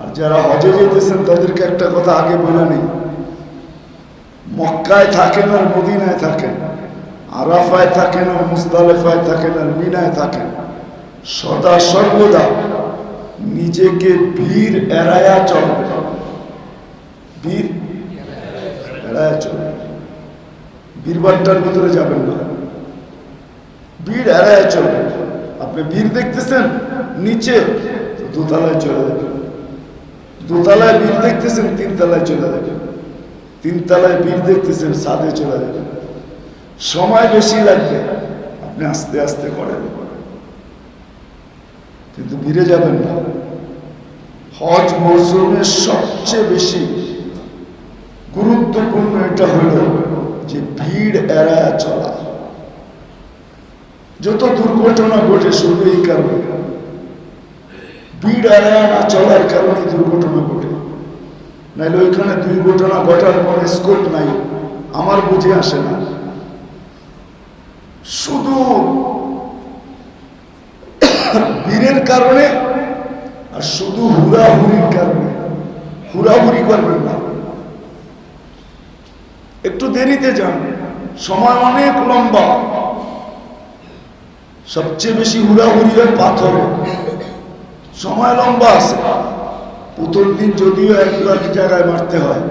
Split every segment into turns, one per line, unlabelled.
আর যারা হজে যেতেছেন তাদেরকে একটা কথা আগে বলে নেই, মক্কায় থাকেন আর মদিনায় থাকেন, আরাফায় থাকেন আর মুজদালিফায় থাকেন আর মিনায় থাকেন, সদা সর্বদা নিজেকে ভিড় এড়ায়া চলবে, ভিড় এড়ায়া চলবে। ভিড়বাট্টার ভিতরে যাবেন না, ভিড় এড়ায়া চলবে। আপনি ভিড় দেখতেছেন নিচে, দোতলায় চলে যাবেন। দোতলায় ভিড় দেখতেছেন, তিনতলায় চলে যাবেন। তিনতলায় ভিড় দেখতেছেন, ছাদে চলে যাবেন। সময় বেশি লাগবে, আপনি আস্তে আস্তে করেন, কিন্তু ভিড়ে যাবেন না। হজ মৌসুমের সবচেয়ে বেশি গুরুত্বপূর্ণ এটা হলো যে ভিড় এড়ায়া চলা। যত দুর্ঘটনা ঘটে শুধু এই কারণে, ভিড় এড়ায়া না চলার কারণে দুর্ঘটনা ঘটে। নাইলে ওইখানে দুর্ঘটনা ঘটার কোনো স্কোপ নাই, আমার বুঝে আসে না। শুধু ভিড়ের কারণে আর শুধু হুড়াহুড়ির কারণে। হুড়াহুড়ি করবেন না, একটু দেরিতে যান, সময় অনেক লম্বা। সবচেয়ে বেশি হুড়াহুড়ি হয় পাথরে, সময় লম্বা আছে। প্রথম দিন যদিও এক জায়গায় মারতে হয়,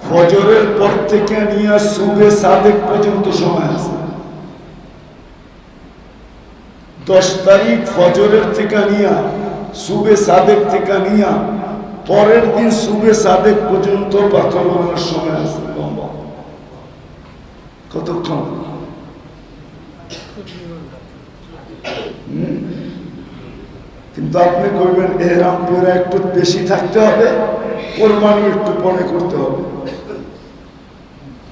ফজরের পর থেকে নিয়ে সুবে সাদেক পর্যন্ত সময় আছে। 10 তারিখ ফজরের থেকে নিয়ে সুবে সাদেক থেকে নিয়ে পরের দিন সুবে সাদেক পর্যন্ত পাথর মারার সময় আছে লম্বা। কতক্ষণ? কিন্তু আপনি করবেন এহরাম পরে একটু বেশি থাকতে হবে, কোরবানি একটু পরে করতে হবে।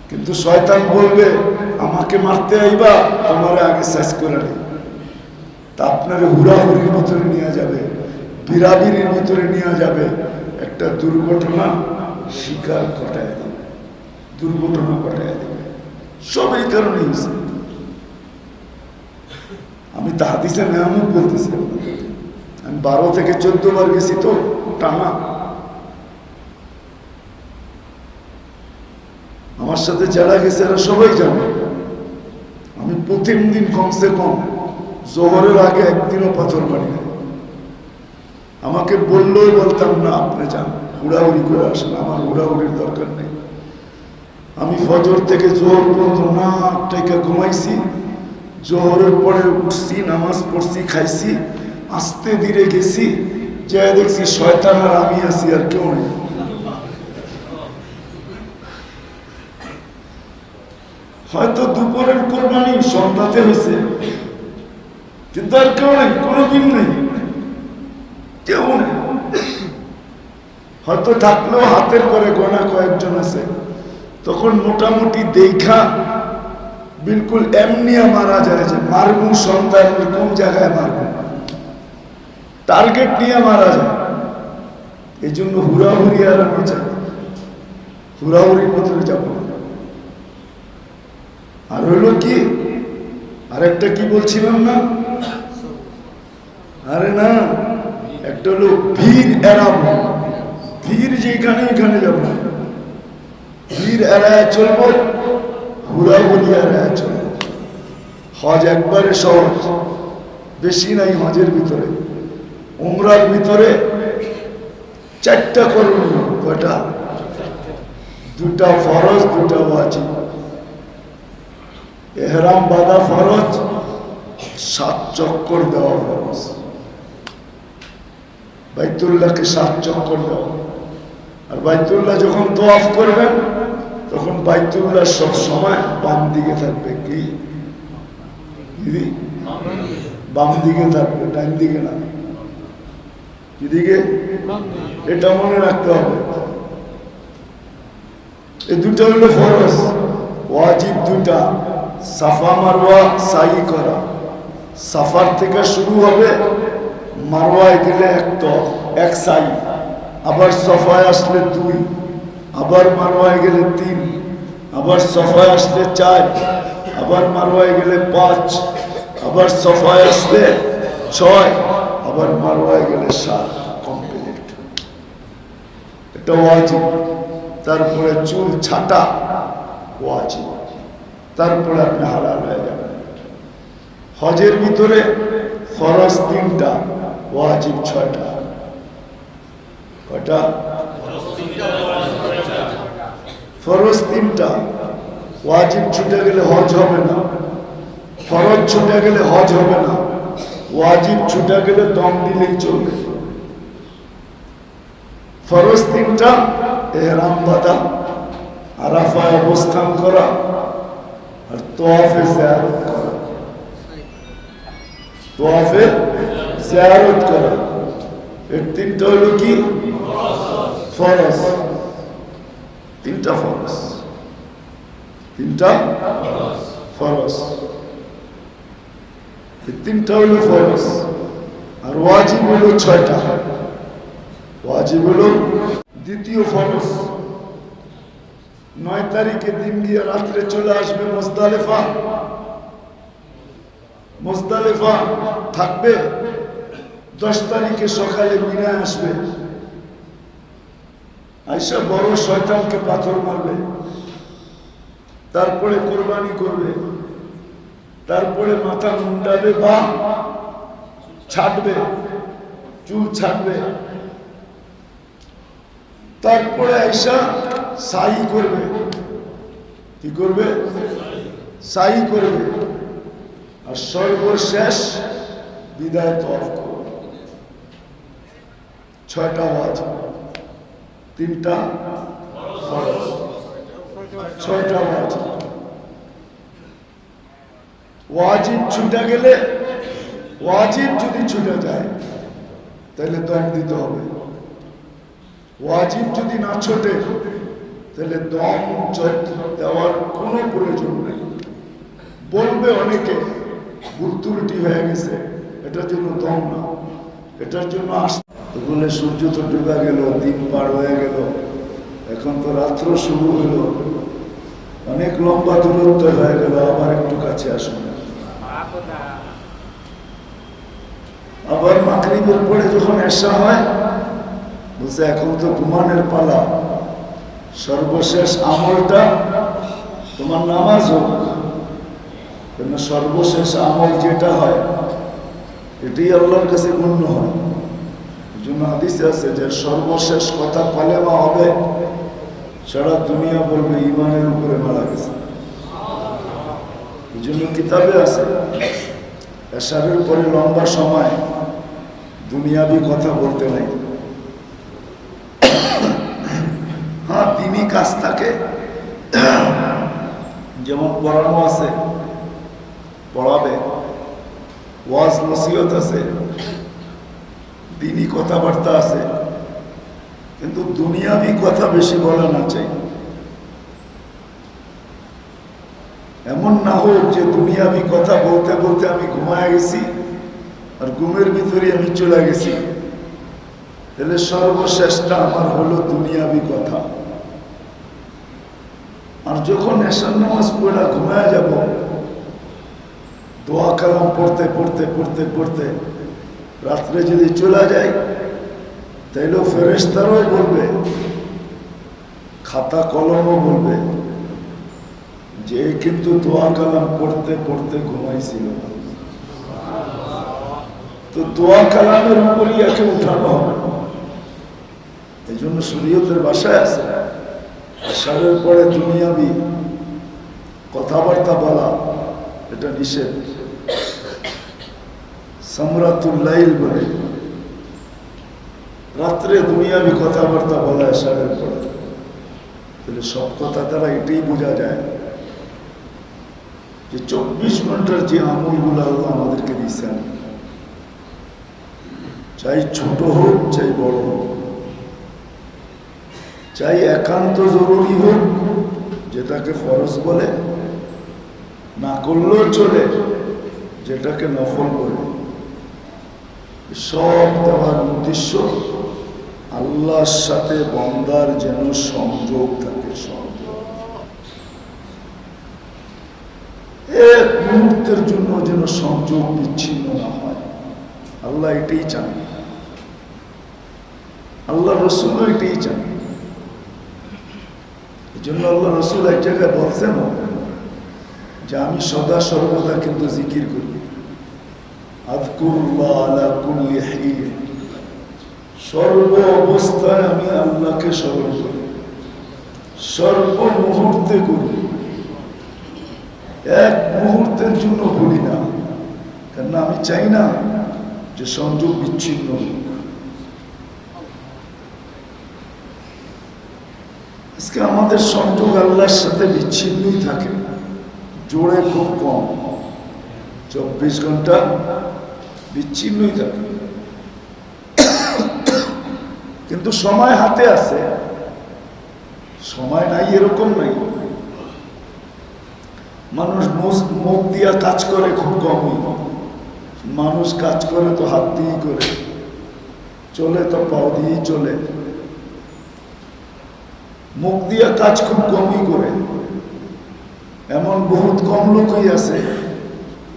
কিন্তু শয়তান বলবে আমাকে মারতে আইবা, তোমার আগে শেষ করে নেই। তা আপনার হুড়াহুড়ির ভিতরে নিয়ে যাবে, বিরাবিরির ভিতরে নিয়ে যাবে, একটা দুর্ঘটনা শিকার ঘটায় দেবে, দুর্ঘটনা ঘটায় দেবে। সব এই কারণেই হয়েছে। আমি তা হাদিসে নেয়ামত বলতেছি, আমি 12 থেকে 14 বার গেছি তো টানা। আমার সাথে যারা গেছে এরা সবাই জানে আমি প্রথম দিন কমসে কম জোহরের আগে একদিনও পাথর মারি না। আমাকে বললেও বলতাম না আপনি যান, হুড়াহুড়ি করে আসেন, আমার হুড়াহুড়ির দরকার নেই। আমি ফজর থেকে জোহর পর্যন্ত না টাইকা ঘুমাইছি, জোহরের পরে উঠছি, নামাজ পড়ছি, খাইছি, আস্তে ধীরে গেছি, যা দেখছি শয়তান আর আমি আছি, আর কেউ নেই। হয়তো দুপুরের কোরবানি সন্ধ্যাতে হয়েছে, কিন্তু আর কেউ নেই, কোনো দিন নেই, কেউ নেই। হয়তো থাকলেও হাতের করে গোনা কয়েকজন আছে। তখন মোটামুটি দেখা বিলকুল এমনিয়া মারা যায় যে মারবো সন্তানের কোন জায়গায় মারবো, টার্গেট নিয়ে মারা যায়। এই জন্য হুড়াহুড়ি আর আমি চাই, হুড়াহুড়ির ভিতরে যাবো। আর হইল কি, আরেকটা কি বলছিলাম না, আরে না, একটা হলো ভিড় এড়াবো। ভিড় যেখানে এখানে যাবো, ভিড় এড়ায় চলবো, হুড়াহুড়ি এড়ায় চলবো। হজ একবারে সহজ, বেশি নাই হজের ভিতরে। উমরার ভিতরে 4টা করণীয়, কয়টা? 2টা ফরজ, 2টা ওয়াজিব। এহরাম বাঁধা ফরজ, 7 চক্কর দেওয়া ফরজ। বাইতুল্লাহকে 7 চক্কর দেওয়া। আর বাইতুল্লাহ যখন তওয়াফ করবেন তখন বাইতুল্লাহ সব সময় বাম দিকে থাকবে। কি দিদি? বাম দিকে থাকবে, ডান দিকে না। এদিকে, এটা মনে রাখতে হবে। এই 2টা হলো ফরজ। ওয়াজিব 2টা, সাফা মারওয়া সাই করা। সাফার থেকে শুরু হবে, মারওয়ায় গেলে এক সাই, আবার সফায় আসলে 2, আবার মারওয়ায় গেলে 3, আবার সফায় আসলে 4, আবার মারওয়ায় গেলে 5, আবার সফায় আসলে 6, আবার মারওয়ায় গেলে 7। কমপ্লিট। এটা ওয়াজিব। তারপরে চুল ছাটা ওয়াজিব, তারপরে আপনি হালাল হয়ে যাবেন। হজের ভিতরে ফরজ 3টা, ওয়াজিব 6টা। কয়টা? ফরজ 3টা, ওয়াজিব ছুটে গেলে হজ হবে না, ফরজ ছুটে গেলে হজ হবে না, ওয়াজিব ছুটে গেলে দম দিলেই চলবে। ফরজ 3টা, ইহরাম বাঁধা, আরাফায় অবস্থান করা, আর তোয়াফে জিয়ারত করা। তোয়াফে জিয়ারত করা, এর 3টা হলো কি? ফরজ। 3টা ফরজ, 3টা ফরজ, এই 3টা হলো ফরজ। আর ওয়াজিব হলো 6টা। ওয়াজিব হলো দ্বিতীয় ফরজ। 9 তারিখে দিন গিয়ে রাত্রে চলে আসবে মুজদালিফা। মুজদালিফা থাকবে, 10 তারিখে সকালে মিনায় আসবে। আইসা বড় শয়তানকে পাথর মারবে, তারপরে কোরবানি করবে, তারপরে মাথা মুন্ডাবে বা ছাড়বে, চুল ছাড়বে, তারপরে আইসা সাই করবে। কি করবে? সাই করবে। আর সর্বশেষ বিদায় তওয়াফ করবে। 6টা ওয়াজিব, 3টা ফরজ, 6টা ওয়াজিব। ওয়াজিব ছুটে গেলে, ওয়াজিব যদি ছুটে যায় তাহলে দম দিতে হবে। ওয়াজিব যদি না ছোটে তাহলে দম দেওয়ার কোনো প্রয়োজন নেই। বলবে অনেকে ভুল ত্রুটি হয়ে গেছে, এটার জন্য দম না, এটার জন্য বলে সূর্য তো ডুবে গেল, দিন পার হয়ে গেল, এখন তো রাত্র শুরু হলো, অনেক লম্বা দূরত্ব হয়ে গেল, আবার একটু কাছে আসুন। আবার মাগরিবের পরে যখন এশা হয়, বলছে এখন তো ঘুমানোর পালা, সর্বশেষ আমলটা তোমার নামাজ হোক। কেন সর্বশেষ আমল যেটা হয় এটাই আল্লাহর কাছে গণ্য হয়। এই জন্য হাদিসে আছে যে সর্বশেষ কথা কালেমা হবে, সারা দুনিয়া বলবে ঈমানের উপরে মারা গেছে। এই জন্য কিতাবে আছে এশারের পরে লম্বা সময় দুনিয়াবি কথা বলতে নাই। হ্যাঁ, দিনই কাজ থাকে, যেমন পড়ানো আছে, পড়াবে, ওয়াজ নসিহত আছে, দিনই কথাবার্তা আছে, কিন্তু দুনিয়াবি কথা বেশি বলা না চাই। এমন না হোক যে দুনিয়াবি কথা বলতে বলতে আমি ঘুমায় গেছি আর ঘুমের ভিতরে আমি চলে গেছি, তাহলে সর্বশেষটা আমার হলো দুনিয়াবি কথা। আর যখন এশার নামাজ পড়া ঘুমায় যাব, দোয়া কালাম পড়তে পড়তে পড়তে পড়তে রাত্রে যদি চলে যায়, তাইলেও ফেরেশতারাও বলবে, খাতা কলমও বলবে যে কিন্তু দোয়া কালাম পড়তে পড়তে ঘুমাইছিল। তো দোয়া কালামের উপরই একে উঠানো হবে। এই জন্য শরীয়তের ভাষায় আছে এশারের পরে দুনিয়াবি কথাবার্তা বলা এটা নিষেধ। সামরাতুল লাইল বলে, রাত্রে দুনিয়াবি কথাবার্তা বলা এশারের পরে। তাহলে সব কথা দ্বারা এটাই বোঝা যায় যে 24 ঘন্টার যে আমলগুলো আল্লাহ আমাদেরকে দিয়েছেন, চাই ছোট হোক চাই বড় হোক, চাই একান্ত জরুরি হোক যেটাকে ফরজ বলে, না করলেও চলে যেটাকে নফল বলে, সব দেওয়ার উদ্দেশ্য আল্লাহর সাথে বান্দার যেন সংযোগ থাকে। সংযোগ এক মুহূর্তের জন্য যেন সংযোগ বিচ্ছিন্ন না হয়, আল্লাহ এটাই চান, আল্লাহ রসুলও এটাই চান। এই জন্য আল্লাহ রসুল এক জায়গায় বলছেন যে আমি সদা সর্বদা কিন্তু জিকির করি, আযকুরুল্লাহ আলা কুল্লি হিন, সর্ব অবস্থায় আমি আল্লাহকে স্মরণ করি, সর্ব মুহূর্তে করি, এক মুহূর্তের জন্য ভুলি না। কেননা আমি চাই না যে সংযোগ বিচ্ছিন্ন হোক। আজকে আমাদের সংযোগ আল্লাহর সাথে বিচ্ছিন্নই থাকে, জোরে খুব কম, 24 ঘন্টা বিচ্ছিন্নই থাকে। কিন্তু সময় হাতে আছে, সময় নাই এরকম নাই। মানুষ মুখ দিয়া কাজ করে খুব কমই, মানুষ কাজ করে তো হাত দিয়েই করে, চলে তো পাও দিয়েই চলে। মুখ দিয়া কাজ খুব কমই করে, এমন বহুত কম লোকই আছে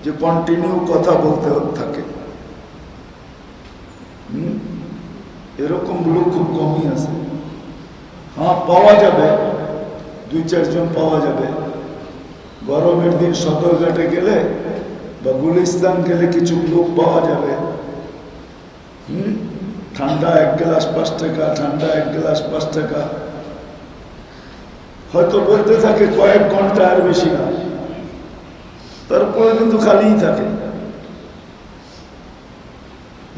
যে কন্টিনিউ কথা বলতে থাকে। এরকম লোক খুব কমই আছে। হ্যাঁ, পাওয়া যাবে, 2-4 জন পাওয়া যাবে। গরমের দিন সদরঘাটে গেলে বা গুলিস্তান গেলে কিছু লোক পাওয়া যাবে। ঠান্ডা 1 গ্লাস 5 টাকা, ঠান্ডা 1 গ্লাস 5 টাকা, হয়তো বলতে থাকে কয়েক ঘন্টা, আর বেশি না। তারপরে কিন্তু খালিই থাকে।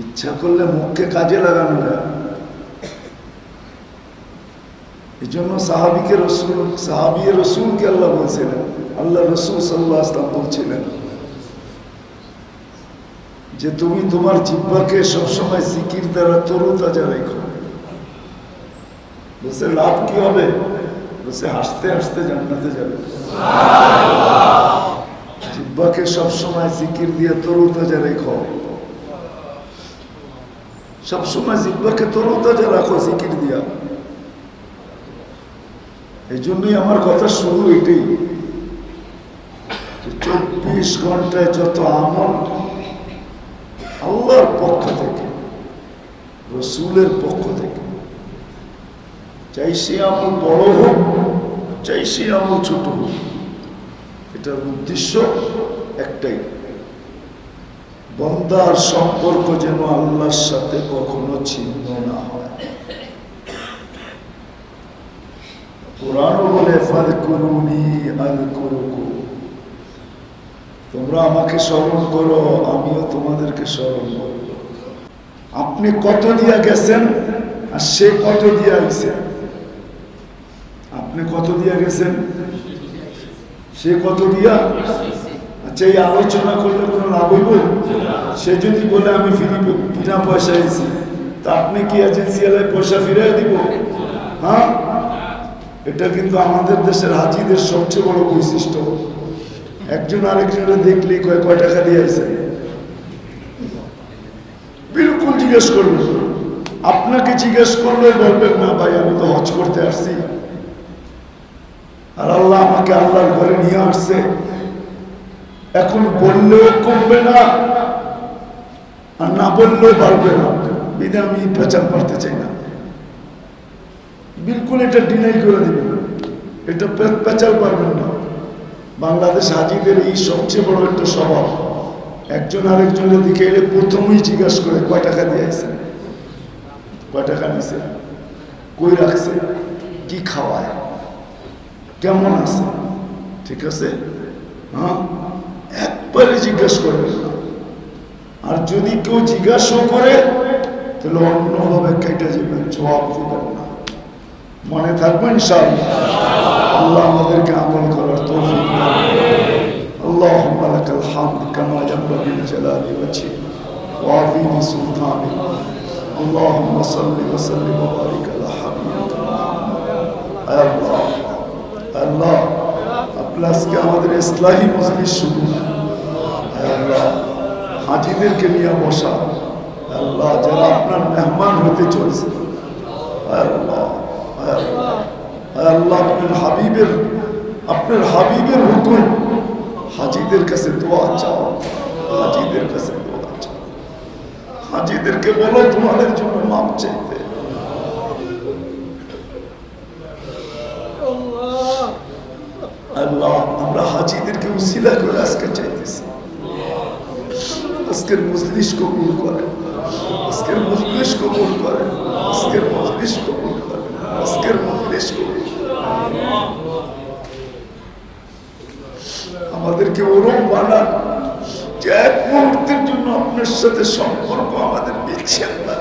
ইচ্ছা করলে মুখকে কাজে লাগানো যায়। এই জন্য সাহাবি রসুলকে আল্লাহ বলছিলেন, আল্লাহ রসুল সাল্লাল্লাহু আলাইহি ওয়াসাল্লাম বলছিলেন যে তুমি তোমার জিহ্বাকে সবসময় জিকির দ্বারা তরুতাজা রেখো। বলছে লাভ কি হবে? বলছে হাসতে হাসতে জান্নাতে যাবে। জিহ্বাকে সবসময় জিকির দিয়ে তরুতাজা রেখো, সবসময় জিহ্বাকে তরুতাজা রাখো জিকির দিয়া। এই জন্যই আমার কথা শুরু এটাই, 24 ঘন্টায় যত আমল আল্লাহর পক্ষ থেকে, রসুলের পক্ষ থেকে, চাই সে আমল বড় হোক, চাই সে আমল ছোট হোক, এটার উদ্দেশ্য একটাই, বান্দার সম্পর্ক যেন আল্লাহর সাথে কখনো ছিন্ন না হয়। কোরআনও বলে ফাযকুরুনি আযকুরুকুম, তোমরা আমাকে স্মরণ করো, আমিও তোমাদেরকে স্মরণ করব। আপনি কত দিয়া গেছেন আর সে কত দিয়া আইছে? আপনি কত দিয়া গেছেন, সে কত দিয়া? আচ্ছা, এই আলোচনা করলে কোনো লাভ হইব? সে যদি বলে আমি বিনা পয়সা আইছি, তা আপনি কি এজেন্সি এলাকায় পয়সা ফিরিয়ে দিব? হ্যাঁ, এটা কিন্তু আমাদের দেশের হাজিদের সবচেয়ে বড় বৈশিষ্ট্য। একজন আরেকজনের দেখলেই কয় টাকা দিয়ে আইছে, বিলকুল জিজ্ঞেস করবেন। আপনাকে জিজ্ঞেস করলে বলবেন না ভাই আমি তো হজ করতে আসছি, আর আল্লাহ আমাকে আল্লাহর ঘরে নিয়ে আসছে। এখন বললেও কমবে না, আর না বললেও পারবে না, বিধে আমি পেঁচাল পারতে চাই না। বিলকুল এটা ডিনাই করে দিবেন, এটা পেঁচাল পারবেন না। বাংলাদেশ হাজিদের এই সবচেয়ে বড় একটা স্বভাব, একজন আরেকজনের দিকে এলে প্রথমেই জিজ্ঞাসা করে কয় টাকা দিয়ে আসছেন, কয় টাকা নিছে, কই রাখছে, কি খাওয়ায়, কেমন আছে, ঠিক আছে? হ্যাঁ, একবারে জিজ্ঞাসা করবেন না। আর যদি কেউ জিজ্ঞাসা করে তাহলে অন্যভাবে কেটে যাবেন, জবাব দিবেন না। মনে থাকবেন ইনশাআল্লাহ। আল্লাহ আমাদেরকে আমল করার তৌফিক দান করুন। আল্লাহুম্মা লাকাল হামদ কামা ইয়ানবাগি লিজালালি ওয়াজহিক ওয়া আযীমি সুলতানিক। আল্লাহুম্মা সাল্লি ওয়া সাল্লিম ওয়া বারিক আলা হাবিবিকা মুহাম্মদ। আল্লাহ আল্লাহ, আপনি আজকে আমাদের ইসলাহি মজলিস শুরু, আল্লাহ হাজিদেরকে নিয়ে বসা, আল্লাহ যারা আপনার মেহমান হতে চলছে, আল্লাহ আল্লাহ আপনার হাবিবের হুকুম, হাজিদের কাছে দোয়া চাও, হাজিদের কাছে দোয়া চাও। হাজিদেরকে বলো তোমাদের জন্য মাপ চাইতে। ওসিলা করে আজকে চাইতেছি আজকের মজলিস কবুল করেন, আজকের মজলিস কবুল করেন, আজকের মজলিস কবুল করেন, আজকের মজলিস কবুল করেন। আমাদেরকে ওরম বানান যে এক মুহূর্তের জন্য আপনার সাথে সম্পর্ক আমাদের বিচ্ছেদ না।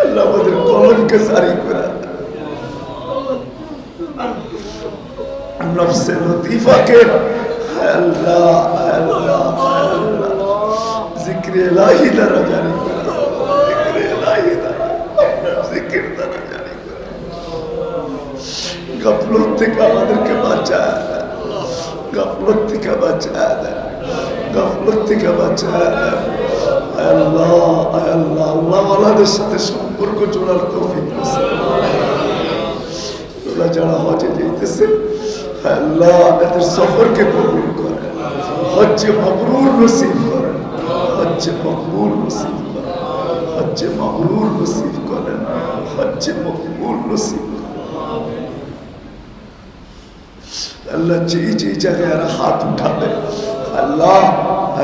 আল্লাহ আমাদের কলমকে জারি করে নফসে লতিফাকে আল্লাহ আল্লাহ আল্লাহ জিক্রে ইলাহি দ্বারা জারি করে, জিক্রে ইলাহি দ্বারা, আপনার জিকির দ্বারা জারি করে। গাফলত থেকে আমাদেরকে বাঁচায় দেন, গাফলত থেকে বাঁচায় দেন, গাফলত থেকে বাঁচায় দেন। আল্লাহ আল্লাহ আল্লাহ ওয়ালাদের সাথে সম্পর্ক জোড়ার তৌফিক নসিব ওরা যারা হজে যাইতেছে আল্লাহ এদের সফরকে কবুল করেন, হজ্জে মাবরুর নসিব করেন, হজ্জে মকবুল নসিব করেন, হজ্জে মাবরুর নসিব করেন, হজ্জে মকবুল নসিব করেন। আল্লাহ যেই জায়গায় আর হাত উঠাবে আল্লাহ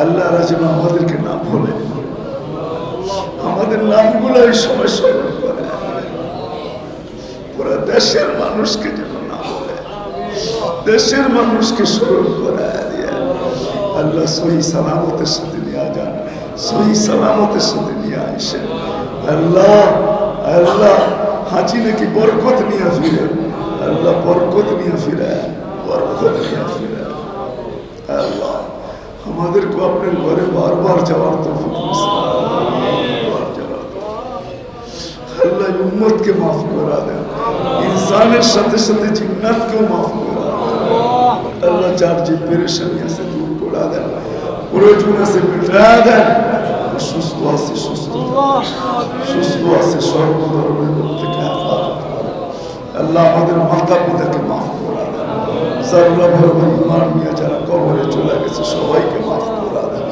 আল্লাহ রাজিম আমাদেরকে না ভুলে, আমাদের নামগুলো এই সময় স্মরণ করে, পুরো দেশের মানুষকে যেন না বলে, দেশের মানুষকে স্মরণ করে দিয়ে আল্লাহ সহি সালামতের সাথে নিয়ে যান, সহি সালামতের সাথে নিয়ে আসেন। আল্লাহ আল্লাহ হাজি নাকি বরকত নিয়ে ফিরে, আল্লাহ বরকত নিয়ে ফিরে, বরকত নিয়ে ফিরে। আল্লাহ আমাদেরকে আপনার ঘরে বারবার যাওয়ার তৌফিক নসিব আল্লাহ উম্মতকে মাফ করা দেন, ইনসানের সাথে সাথে জিন্নাতকেও মাফ করা দেন। আল্লাহ যার যে পেরেশানি আছে দূর করা দেন, প্রয়োজন আছে মিটা দেন, সুস্থ আছে সুস্থ, সুস্থ আছে সর্বধরনের রোগ থেকে হেফাজত করেন। আল্লাহ আমাদের মাতা পিতাকে মাফ করা দেন, যারা ইমান নিয়ে যারা কবরে চলে গেছে সবাইকে মাফ করা দেন।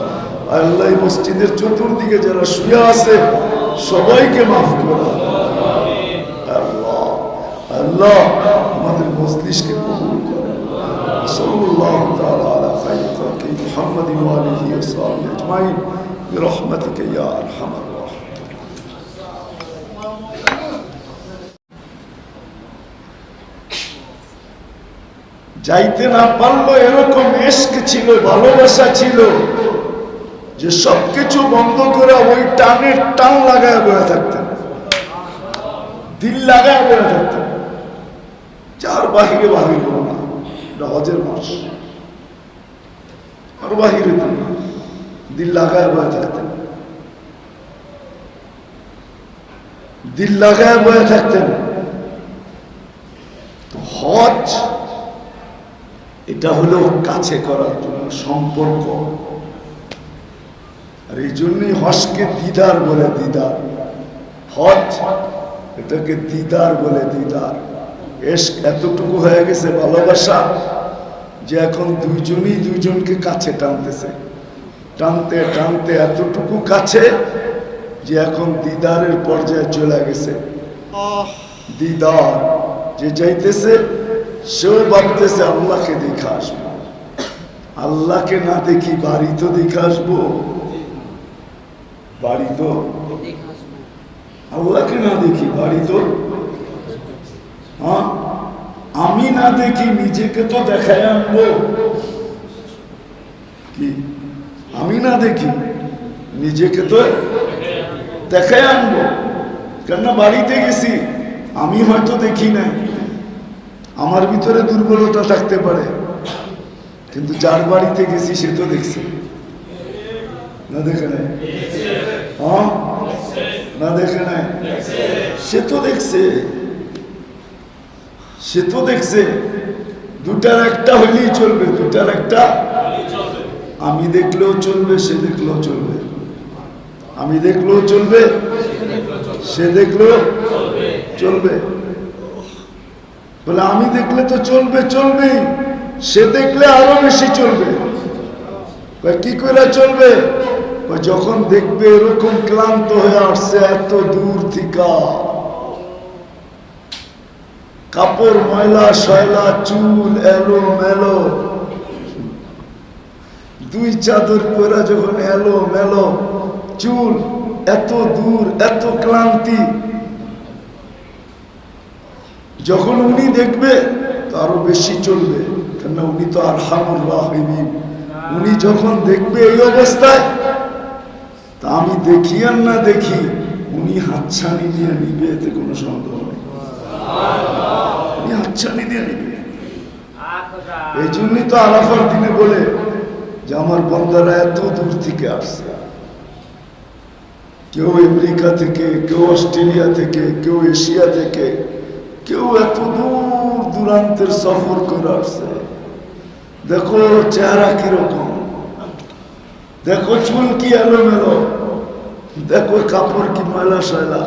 আল্লাহ মসজিদের চতুর্দিকে যারা শুয়ে আছে সবাইকে মাফ করা দেন। আল্লাহ আল্লাহ আমাদের মজলিসকে কবুল করেন। সাল্লাল্লাহু তাআলা আলা খায়রি খালকি মুহাম্মাদিন ওয়া আলিহি ওয়া সাহবিহি আজমাইন বিরহমাতিকা ইয়া আরহামার রাহিমিন। যাইতে না পারলো এরকম ইশক ছিল, ভালোবাসা ছিল যে সবকিছু বন্ধ করে ওই টানের টান লাগায় বয়ে থাকতেন, দিল লাগায় বয়ে থাকতেন, যার বাহিরে বাহির হলো না। হজের মাস আর বাহিরে দিল লাগায় বয়ে থাকতেন, দিল লাগায় বয়ে থাকতেন। হজ এটা হলো কাছে করার জন্য সম্পর্ক, আর এই জন্যই হজকে দিদার বলে, দিদার। হজ এটাকে দিদার বলে, দিদার। ইশক এতটুকু হয়ে গেছে ভালোবাসা যে এখন দুইজনই দুইজনকে কাছে টানতেছে, টানতে টানতে এতটুকু কাছে যে এখন দিদারের পর্যায়ে চলে গেছে। দিদার যে যাইতেছে সেও ভাবতেছে আল্লাহকে দেখে আসবো, আল্লাহকে না দেখি বাড়ি তো দেখে আসবো, বাড়ি তো আল্লাহকে না দেখি বাড়ি তো, হ্যাঁ আমি না দেখি নিজেকে তো দেখায় আনবো, কি আমি না দেখি নিজেকে তো দেখায় আনবো। কেননা বাড়িতে গেছি আমি হয়তো দেখি না, আমার ভিতরে দুর্বলতা থাকতে পারে, কিন্তু যার বাড়িতে গেছি সে তো দেখছে না, দেখে নাই? হ্যাঁ না দেখে নাই? সে তো দেখছে, সে তো দেখছে। দুটার একটা হইলেই চলবে, দুটার একটা। আমি দেখলেও চলবে, সে দেখলেও চলবে, আমি দেখলেও চলবে, সে দেখলেও চলবে। বলে আমি দেখলে তো চলবে, চলবে, সে দেখলে আরো বেশি চলবে। কি করে চলবে? যখন দেখবে এরকম ক্লান্ত হয়ে আসছে এত দূর থেকে, কাপড় ময়লা শয়লা, চুল এলো মেলো, দুই চাদর পরা যখন এলো মেলো, চুল এত দূর, এত ক্লান্তি, যখন উনি দেখবে তো আরো বেশি চলবে, কেননা উনি তো আরহামুর রাহিমিন। উনি যখন দেখবে এই অবস্থায়, তা আমি দেখি আর না দেখি, উনি হাতছানি দিয়ে নিবে, এতে কোনো সন্দেহ নেই। উনি হাতছানি দিয়ে নিবে। এই জন্যই তো আরাফার দিনে বলে যে আমার বান্দারা এত দূর থেকে আসছে, কেউ আমেরিকা থেকে, কেউ অস্ট্রেলিয়া থেকে, কেউ এশিয়া থেকে, কেউ এত দূর দূরান্তের সফর করে আসছে। দেখো চেহারা কিরকম, দেখো চুল কি এলোমেলো, দেখো কাপড় কি ময়লা শয়লা,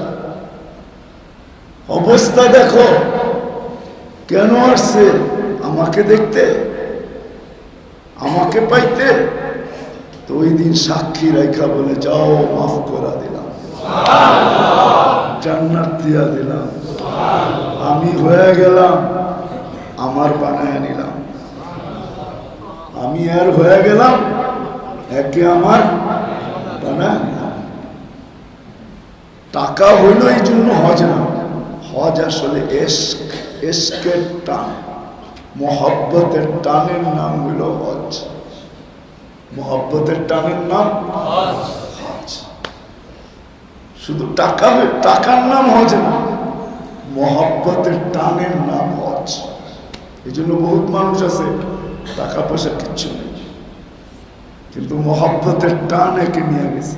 অবস্থা দেখো। কেন আসছে? আমাকে দেখতে, আমাকে পাইতে। তো ওই দিন সাক্ষী রেখা বলে, যাও মাফ করা দিলাম, জান্নাত দিয়া দিলাম, আমি হয়ে গেলাম, আমার বানায় নিলাম, আমি আর হয়ে গেলাম, একে আমার বানায় নিলাম। টাকা হইল এই জন্য হজ না, হজ আসলে এশকের টান, মোহব্বতের টানের নাম হইল হজ। মোহব্বতের টানের নাম হজ। শুধু টাকার নাম হজ না, মোহব্বতের টানের নাম হজ। এই জন্য বহুত মানুষ আছে টাকা পয়সা কিচ্ছু নেই, কিন্তু মোহব্বতের টান একে নিয়ে গেছে।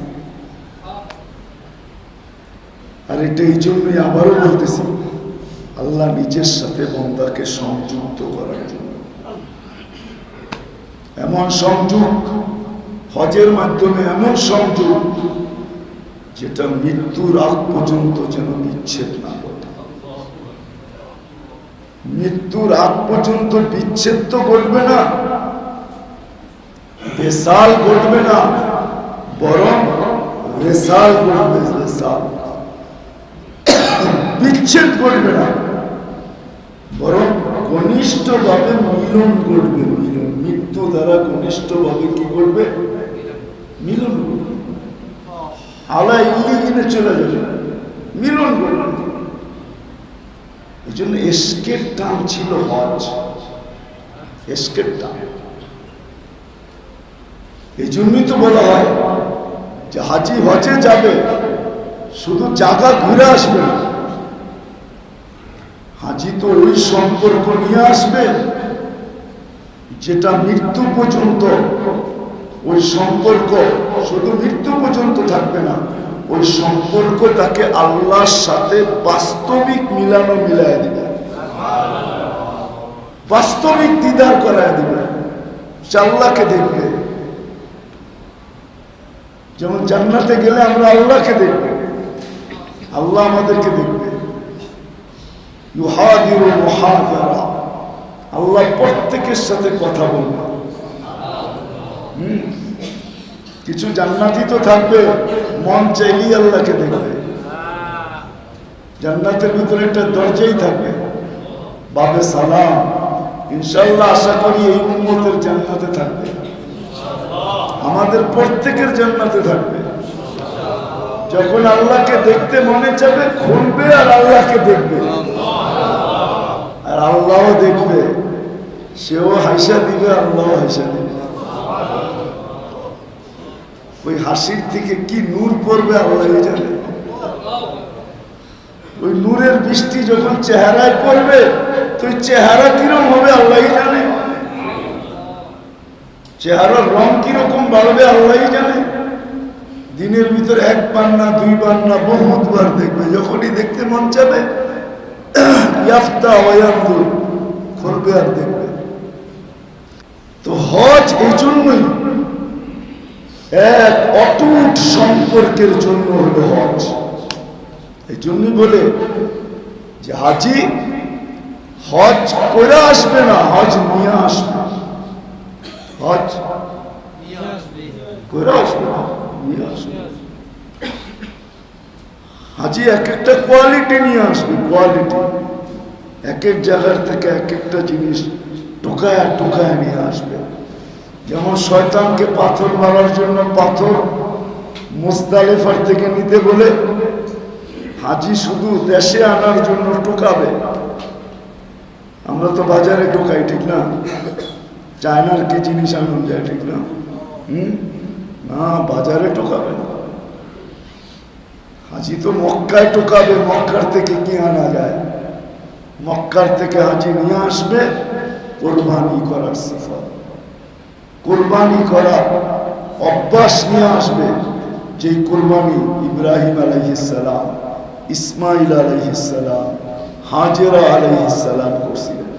আর এটা এই জন্যই আবারও বলতেছি, আল্লাহ নিজের সাথে বান্দাকে সংযুক্ত করার জন্য এমন সংযোগ, হজের মাধ্যমে এমন সংযোগ যেটা মৃত্যুর আগ পর্যন্ত যেন বিচ্ছেদ না ঘটে। মৃত্যুর আগ পর্যন্ত বিচ্ছেদ তো ঘটবে না, বেসাল ঘটবে না, বরং রেসাল ঘটবে। রেসাল বিচ্ছেদ ঘটবে না, বরং ঘনিষ্ঠভাবে মিলন ঘটবে। মিলন, মৃত্যু দ্বারা ঘনিষ্ঠভাবে কি করবে? মিলন করবে। আল্লাহ ইল্লিগিনে চলে যাবে, মিলন করবে। এই জন্য এশকের টান ছিল হজ, এশকের টান। এই জন্যই তো বলা হয় যে হাজি হজে যাবে, শুধু জায়গা ঘুরে আসবে না, হাজি তো ওই সম্পর্ক নিয়ে আসবে যেটা মৃত্যু পর্যন্ত, ওই সম্পর্ক শুধু মৃত্যু পর্যন্ত থাকবে না, ওই সম্পর্ক তাকে আল্লাহর সাথে বাস্তবিক মিলানো মিলাই দিবে, বাস্তবিক দিদার করায় দিবে, আল্লাহকে দেখবে। যেমন জান্নাতে গেলে আমরা আল্লাহকে দেখব, আল্লাহ আমাদেরকে দেখবে। ইউহাদিরু মুহাদারা, আল্লাহ প্রত্যেকের সাথে কথা বলবে। কিছু জান্নাতি তো থাকবে মন চাইলেই আল্লাহকে দেখবে। জান্নাতের ভিতরে একটা দরজাই থাকবে, বাবে সালাম। ইনশাআল্লাহ আশা করি এই উম্মতের জান্নাতে থাকবে, আমাদের প্রত্যেকের জান্নাতে থাকবে। যখন আল্লাহকে দেখতে মনে চাবে খুলবে আর আল্লাহকে দেখবে, আর আল্লাহ দেখবে, সেও হাসা দিবে, আল্লাহ হাসা দিবে। ওই হাসির থেকে কি নূর পড়বে আল্লাহ জানে। ওই নূরের বৃষ্টি যখন চেহারায় পড়বে তো ওই চেহারা কিরকম হবে আল্লাহ জানে, চেহারার রং কিরকম বাড়বে আল্লাহ জানে। দিনের ভিতরে একবার না দুইবার না বহুতবার দেখবে, যখনই দেখতে মন চাবে খুলবে আর দেখবে। তো হজ এই জন্যই এক অটুট সম্পর্কের জন্য হলো হজ। এই জন্যই বলে যে হাজি হজ করে আসবে না, হজ নিয়ে আসবে। হজ করে আসবে না, নিয়ে আসবে। হাজি এক একটা কোয়ালিটি নিয়ে আসবে, কোয়ালিটি। এক এক জায়গার থেকে এক একটা জিনিস টোকায়া টোকায়া নিয়ে আসবে। যেমন শয়তানকে পাথর মারার জন্য পাথর মুজদালিফার থেকে নিতে বলে হাজি শুধু দেশে আনার জন্য টোকাবে। আমরা তো বাজারে টোকাই, ঠিক না? চায়নার কি জিনিস আনন্দ যায়, ঠিক না? না, বাজারে টোকাবে না। হাজি তো মক্কায় টোকাবে। মক্কার থেকে কি আনা যায়? মক্কার থেকে হাজি নিয়ে আসবে কোরবানি করার সিফাত, কোরবানি করা অভ্যাস নিয়ে আসবে। যেই কোরবানি ইব্রাহিম আলাইহিস সালাম, ইসমাইল আলাইহিস সালাম, হাজেরা আলাইহিস সালাম করছিলেন,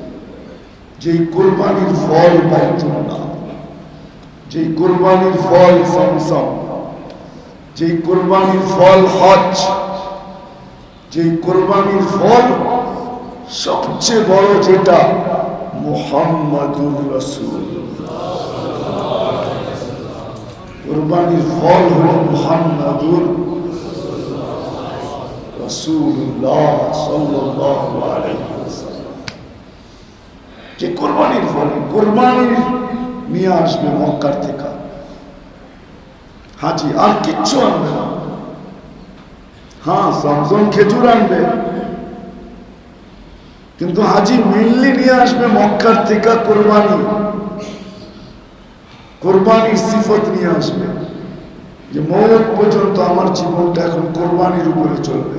যেই কোরবানির ফল বাইতুল্লাহ, যেই কোরবানির ফল সামসাম, যেই কোরবানির ফল হজ, যেই কোরবানির ফল সবচেয়ে বড় যেটা মুহাম্মাদুর রাসূলুল্লাহ। কোরবানির ফল হলো মুহাম্মাদুর রাসূলুল্লাহ সাল্লাল্লাহু আলাইহি ওয়াসাল্লাম। যে কোরবানির ফল, কোরবানির নিয়ে আসবে মক্কার থেকে হাজি, আর কিচ্ছু আনবে না। হ্যাঁ, জমজম খেজুর আনবে, কিন্তু হাজি মেনলি নিয়ে আসবে মক্কার থেকে কোরবানি, কোরবানির সিফত নিয়ে আসবে। যে মৌত পর্যন্ত আমার জীবনটা এখন কোরবানির উপরে চলবে।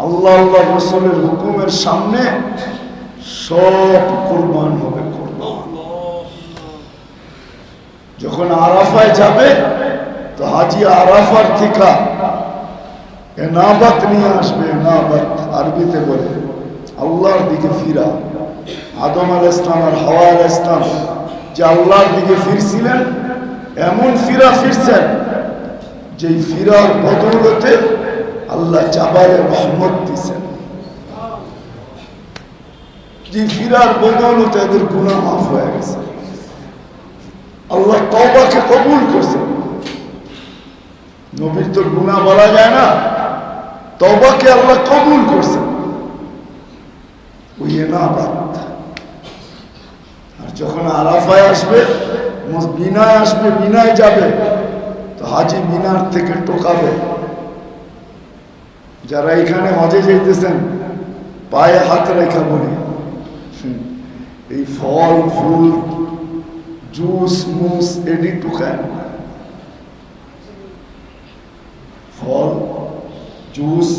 আল্লাহ আল্লাহ রাসূলের হুকুমের সামনে সব কোরবান হবে। কোরবান যখন আরাফায় যাবে তো হাজি আরাফার থেকে এনাবাত নিয়ে আসবে। এনাবাত আরবিতে বলে আল্লাহর দিকে ফিরা। আদম আলাইহিস সালাম আর হাওয়া আলাইহিস সালাম যে আল্লাহর দিকে ফিরছিলেন, এমন ফিরা ফিরছেন যেই ফিরার বদৌলতে আল্লাহ জাবালে রহমত দিয়েছেন, যে ফিরার বদৌলতে এদের গুনাহ মাফ হয়ে গেছে। আল্লাহ তওবাকে কবুল করছেন। নবীর তো গুনাহ বলা যায় না, তওবাকে আল্লাহ কবুল করছেন। ওই এনাবাত। আর যখন আরাফায় আসবে, মিনায় আসবে, মিনায় যাবে তো হাজি মিনার থেকে টোকাবে। যারা এখানে হজে যেতেছেন পায়ে হাত রেখা বলি, এই ফল ফুল জুস মুস এডি টোকায় না। ফল জুস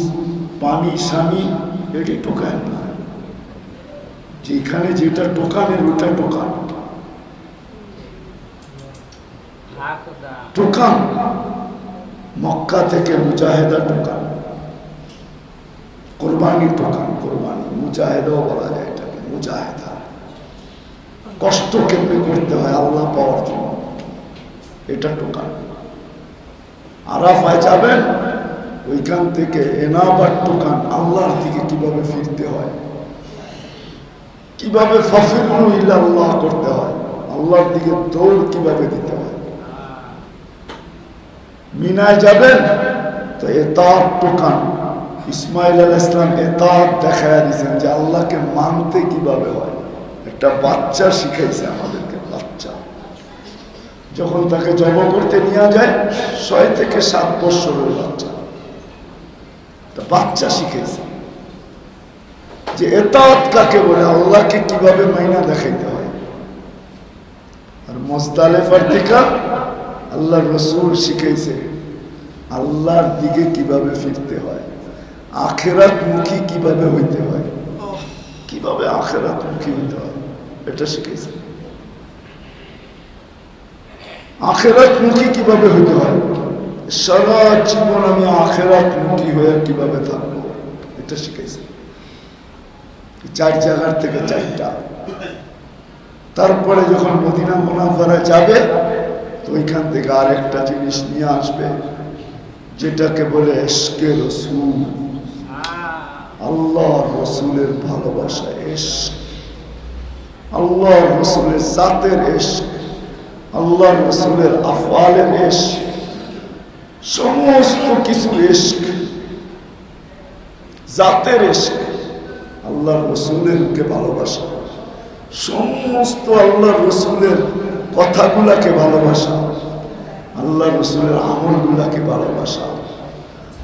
পানি সানি এটি টোকায় না। যেখানে যেটা টোকানের ওটা টোকান, টোকান। মক্কা থেকে মুজাহেদা টোকান, কোরবানি টোকান। কোরবানি মুজাহেদাও বলা যায় এটাকে, মুজাহেদা। কষ্ট কেমনে করতে হয় আল্লাহ পাওয়ার জন্য, এটা টোকান। আরাফায় যাবেন, ওইখান থেকে এনাবার টোকান। আল্লাহর দিকে কিভাবে ফিরতে হয়, কিভাবে ফাফিরু ইলাল্লাহ করতে হয়, আল্লাহর দিকে দৌড় কিভাবে দিতে হয়। মিনায় যাবেন তো এতাত টোকান। ইসমাইল আলাইহিস সালাম এতাত দেখায় দিয়েছেন যে আল্লাহকে মানতে কিভাবে হয়। একটা বাচ্চা শিখাইছে আমাদেরকে। বাচ্চা যখন তাকে জবাই করতে নিয়ে যায়, 6 থেকে 7 বছরের বাচ্চা, বাচ্চা শিখাইছে যে এতাত কাকে বলে, আল্লাহকে কিভাবে মাইনা দেখাইতে হয়। আর মুজদালিফার থেকে আল্লাহর রাসূল শিখাইছে আল্লাহর দিকে কিভাবে ফিরতে হয়, আখিরাত মুখী কিভাবে হইতে হয়, কিভাবে আখিরাত মুখী হইতে হয়, এটা শিখাইছে। আখিরাত মুখী কিভাবে হইতে হয়, সারা জীবন আমি আখিরাত মুখী হয়ে কিভাবে থাকবো, এটা শিখাইছে। 4 জায়গার থেকে 4টা। তারপরে যখন মদিনা মুনাওয়ারায় যাবে তো ওইখান থেকে আরেকটা জিনিস নিয়ে আসবে, যেটাকে বলে ইশকে রাসূল। আল্লাহ রাসূলের ভালোবাসা, ইশক। আল্লাহ রাসূলের জাতের ইশক, আল্লাহ রাসূলের আফআলের ইশক, সমস্ত কিছু ইশক, জাতের ইশক। আল্লাহ রসুলেরকে ভালোবাসা, সমস্ত আল্লাহ রসুলের কথাগুলাকে ভালোবাসা, আল্লাহ রসুলের আমলগুলাকে ভালোবাসা,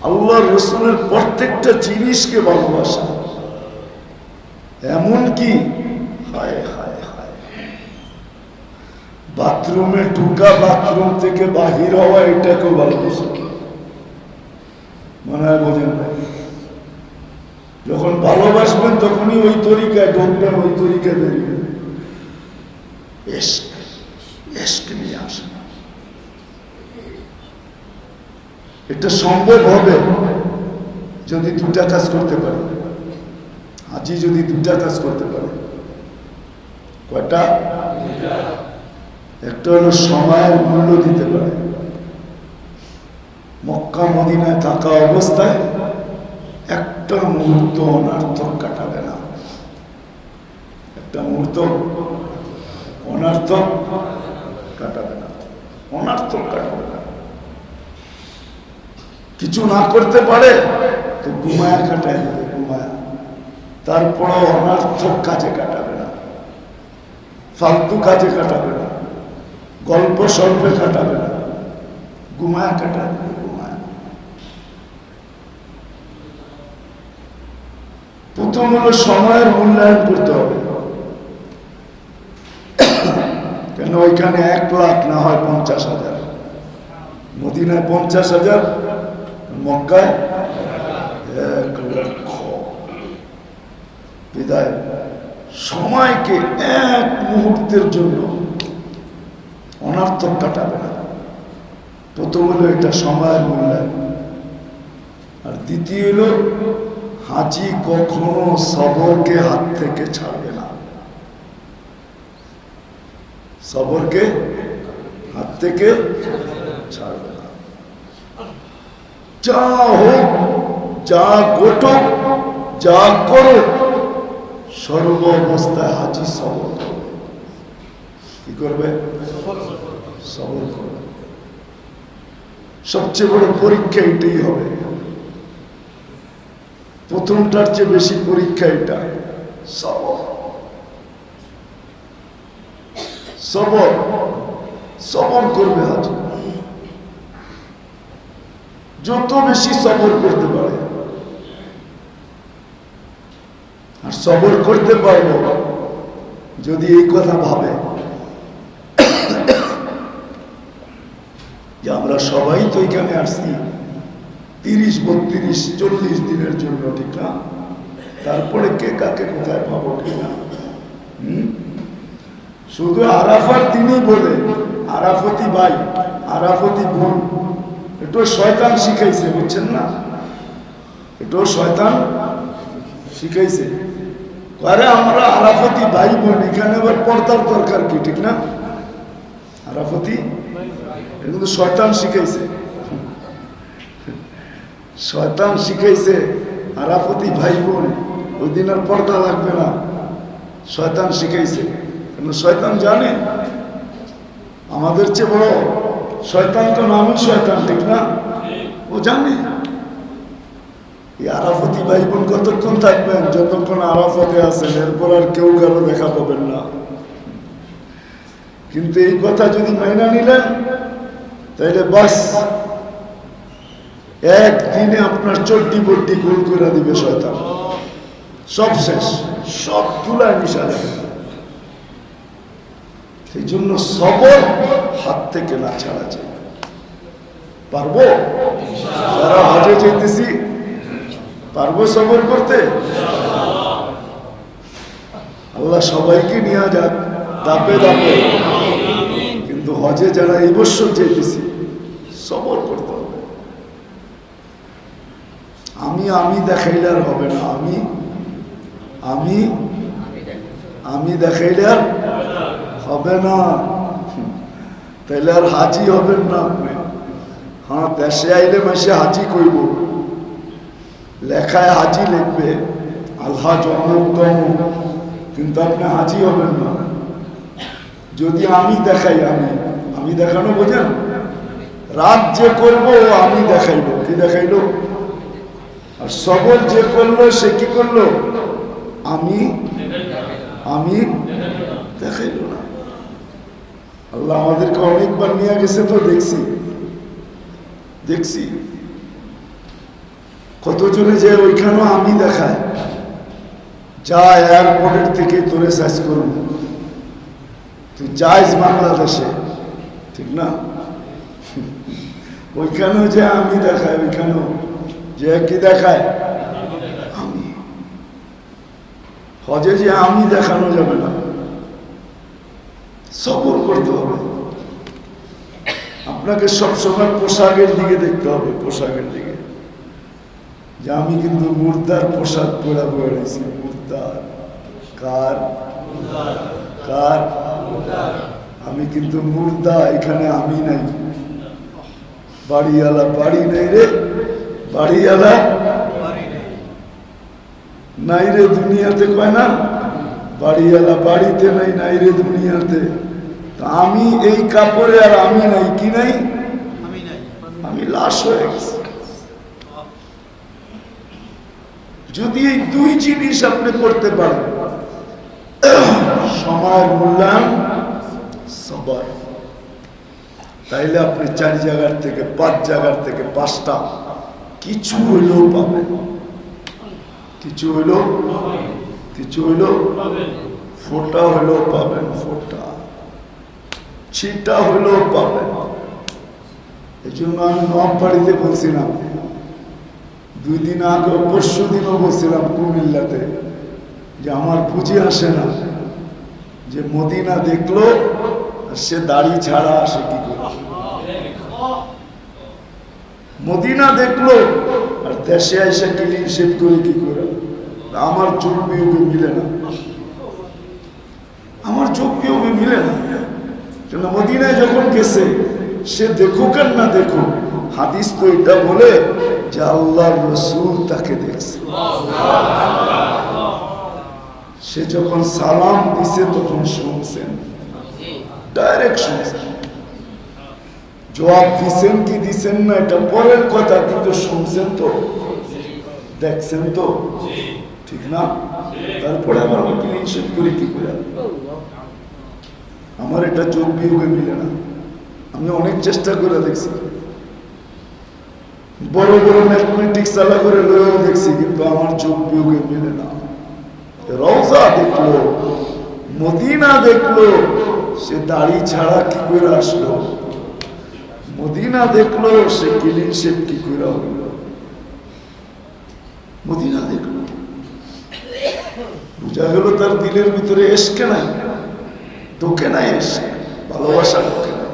আল্লাহ রসুলের প্রত্যেকটা জিনিসকে ভালোবাসা। এমনকি হায় হায় হায় বাথরুমে ঢুকা, বাথরুম থেকে বাহির হওয়া, এটাকেও ভালোবাসা। মনে হয় বোঝেন না? যখন ভালোবাসবেন তখনই ওই তরিকায় ঢুকবেন, ওই তরিকায় বেরিয়ে এসকে নিয়ে আসেন। এটা সম্ভব হবে যদি দুটা কাজ করতে পারে। হাজি যদি দুটা কাজ করতে পারে। কয়টা? একটা হলো সময়ের মূল্য দিতে পারে। মক্কা মদিনায় থাকা অবস্থায় একটা মুহূর্ত অনার্থক কাটাবে না। একটা মুহূর্ত অনার্থক কাটাবে না, অনার্থক কাটাবে না। কিছু না করতে পারে তো ঘুমায়া কাটায় দেবে, ঘুমায়া। তারপরও অনার্থক কাজে কাটাবে না, ফালতু কাজে কাটাবে না, গল্প স্বল্পে কাটাবে না, ঘুমায়া কাটায় দেবে, ঘুমায়া। প্রথম হলো সময়ের মূল্যায়ন করতে হবে। কেন ওইখানে 1 লাখ না হয় 50,000, মদিনায় 50,000, মক্কায় 1 লক্ষ। বিদায় সময়কে এক মুহূর্তের জন্য অনার্থক কাটাবে না। প্রথম হলো এটা সময়ের মূল্যায়ন। আর দ্বিতীয় হলো হাজি কখনো সবরকে হাত থেকে ছাড়বে না, সবরকে হাত থেকে ছাড়বে না। যা হোক, যা ঘটুক, যা করো, সর্ব অবস্থায় হাজি সবর করবে। কি করবে? সবর করবে। সবচেয়ে বড় পরীক্ষা এটাই হবে। প্রথমটার চেয়ে বেশি পরীক্ষা এটা, সবর। সবর সবর করবে হাজি। যত বেশি সবর করতে পারে, আর সবর করতে পারবো যদি এই কথা ভাবে যে আমরা সবাই তো এখানে আসছি 30, 32, 40 দিনের জন্য, ঠিক না? তারপরে কে কাকে কোথায় পাবো, ঠিক না? শুধু আরাফার দিনই বলে আরাফতি ভাই, আরাফতি বোন, এটাও শয়তান শিখাইছে, বুঝছেন না? এটাও শয়তান শিখাইছে। আরে আমরা আরাফতি ভাই বোন, এখানে আবার পর্দার দরকার কি, ঠিক না? আরাফতি এটা কিন্তু শয়তান শিখাইছে, শয়তান শিখাইছে। আরাফতি ভাই বোন, ওই দিন আর পর্দা লাগবে না, শয়তান শিখাইছে। কিন্তু শয়তান জানে আমাদের চেয়ে বড়, শয়তান তো নামই শয়তান, ঠিক না? ও জানে এই আরাফতি ভাই বোন কতক্ষণ থাকবেন? যতক্ষণ আরাফতে আছেন, এরপর আর কেউ কারো দেখা পাবেন না। কিন্তু এই কথা যদি মাইনা নিলেন, তাইলে বাস একদিনে আপনার চড্ডি বড্ডি গোল করে দিবে শয়তান, সব শেষ, সব তুলায় মিশা যাবে। সেই জন্য সবর হাত থেকে না ছাড়া চাই। পারবো? যারা হজে যেতেছি পারবো সবর করতে? আল্লাহ সবাইকে নিয়ে যাক ধাপে ধাপে। কিন্তু হজে যারা এই বছর যেতেছি সবর করতে হবে। আমি দেখাইলে আর হবে না, আমি দেখাইলে আর হবে না। তাইলে আর হাজি হবেন না আপনি। হ্যাঁ, দেশে আইলে মাসে হাজি কইব, লেখায় হাজি লিখবে আলহাজ অমুক তমুক, কিন্তু আপনি হাজি হবেন না যদি আমি দেখাই। আমি দেখানো বোঝেন? রাত যে করবো আমি দেখাইব, কি দেখাইলো? আর সবর যে করলো সে কি করলো? আমি আমি দেখাইল না। আল্লাহ আমাদেরকে অনেকবার নিয়ে গেছে, তো দেখছি কতজনে যে ওইখানেও আমি দেখায়, যা এয়ারপোর্টের থেকে তোরে সাইজ করব, তুই যাইস বাংলাদেশে, ঠিক না? ওইখানেও যে আমি দেখায়, ওইখানেও যে কি দেখায় আমি। হজে যে আমি দেখানো যাবে না, সবর করতে হবে। আপনাকে সবসময় পোশাকের দিকে দেখতে হবে, পোশাকের দিকে, যে আমি কিন্তু মুর্দার পোশাক পরা বেড়েছি। মুর্দার কার কার আমি কিন্তু মুর্দা, এখানে আমি নাই। বাড়িওয়ালা বাড়ি নেই রে, বাড়িওয়ালা নাই রে দুনিয়াতে, কয় না বাড়িওয়ালা বাড়িতে নাই, নাই রে দুনিয়াতে। আমি এই কাপড়ে আর আমি নাই, কি নাই, আমি লাশ হয়ে গেছি। যদি এই দুই জিনিস আপনি করতে পারেন, সময়ের মূল্যায়ন, সবার, তাইলে আপনি 4 জায়গার থেকে 5 জায়গার থেকে 5টা কিছু হইলেও পাবেন, কিছু হইলেও ফোটা হইলেও পাবেন, ফোটা ছিটা হইলেও পাবেন। এই জন্য আমি নববাড়িতে বলছিলাম 2 দিন আগে, পরশু দিনও বলছিলাম কুমিল্লাতে, যে আমার বুঝে আসে না যে মদিনা দেখলো আর সে দাড়ি ছাড়া আসে কি করে। মদিনা দেখলো আর দেশে এসে ক্লিন শেভ করে কি করে। আমার চোখ বিয়োগে মিলে না, আমার চোখ বিয়োগে মিলে না। কেন মদিনায় যখন গেছে, সে দেখুক আর না দেখুক, হাদিস তো এটা বলে যে আল্লাহর রাসূল তাকে দেখছে। সে যখন সালাম দিছে তখন শুনছেন, ডাইরেক্ট শুনছেন। জবাব দিছেন কি দিছেন না এটা পরের কথা, কিন্তু শুনছেন তো, দেখছেন তো, ঠিক না? তারপরে আবার আমি ক্লিন শেভ করি কি করে? আমার এটা চোখ বিয়োগে মিলে না। আমি অনেক চেষ্টা করে দেখছি, বড় বড় ম্যাথমেটিক্স চালা করে লয়েও দেখছি, কিন্তু আমার চোখ বিয়োগে মিলে না। রওজা দেখলো, মদিনা দেখলো, সে দাড়ি ছাড়া কি করে আসলো? মদিনা দেখলো, সে ক্লিন শেভ কি করে হলো? মদিনা দেখলো, বুঝা গেল তার দিলের ভিতরে এসকে নাই, ঢোকে নাই, এসে ভালোবাসা ঢোকে নাই।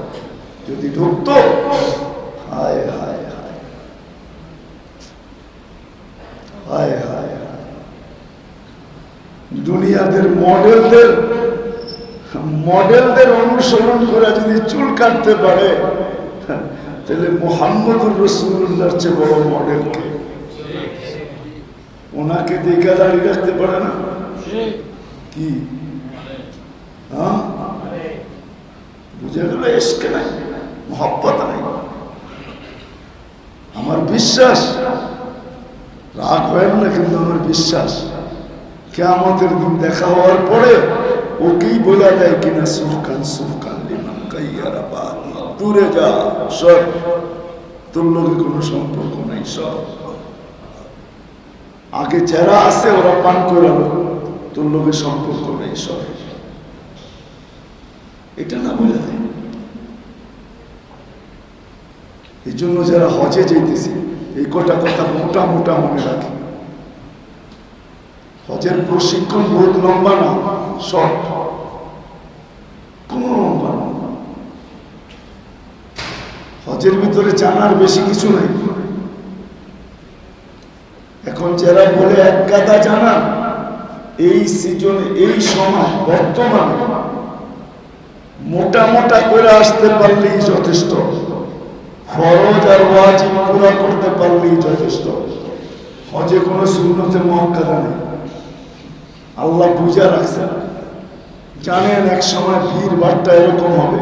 যদি ঢুকতো, হায় হায় হায় হায় হায়, দুনিয়াদের মডেলদের অনুসরণ করে যদি চুল কাটতে পারে, তাহলে মুহাম্মদুর রাসূলুল্লাহর চেয়ে বড় মডেল কে? ওনাকে দেখে দাঁড়িয়ে রাখতে পারে না কি? বুঝে গেল এসকে নাই, মহব্বত নাই। আমার বিশ্বাস, রাগ হয় না, কিন্তু আমার বিশ্বাস কিয়ামতের দিন দেখা হওয়ার পরে ওকেই বলা দেয় কিনা, সুফকান লিমান গায়্যারা বাদি, দূরে যা, সর, তোর লোকে কোনো সম্পর্ক নাই, সর। আগে যারা আছে ওরা পান করে, তোর লোকে সম্পর্ক নেই, সর। এটা না বলে দেয়। এই জন্য যারা হজে যেতেছে, এই কটা কথা মোটা মোটা মনে রাখে। হজের প্রশিক্ষণ বহুত লম্বা না, শর্ট, কোন লম্বা না। হজের ভিতরে জানার বেশি কিছু নাই। এখন যারা বলে এক গাদা জানা, এই সিজনে, এই সময়, বর্তমানে মোটা মোটা করে আসতে পারলেই যথেষ্ট, ফরজ আর ওয়াজিব পুরো করতে পারলেই যথেষ্ট। হজে কোনো সুন্নতে মুআক্কাদা নেই। আল্লাহ বুঝা রাখছেন, জানেন এক সময় ভিড় ভাট্টা এরকম হবে,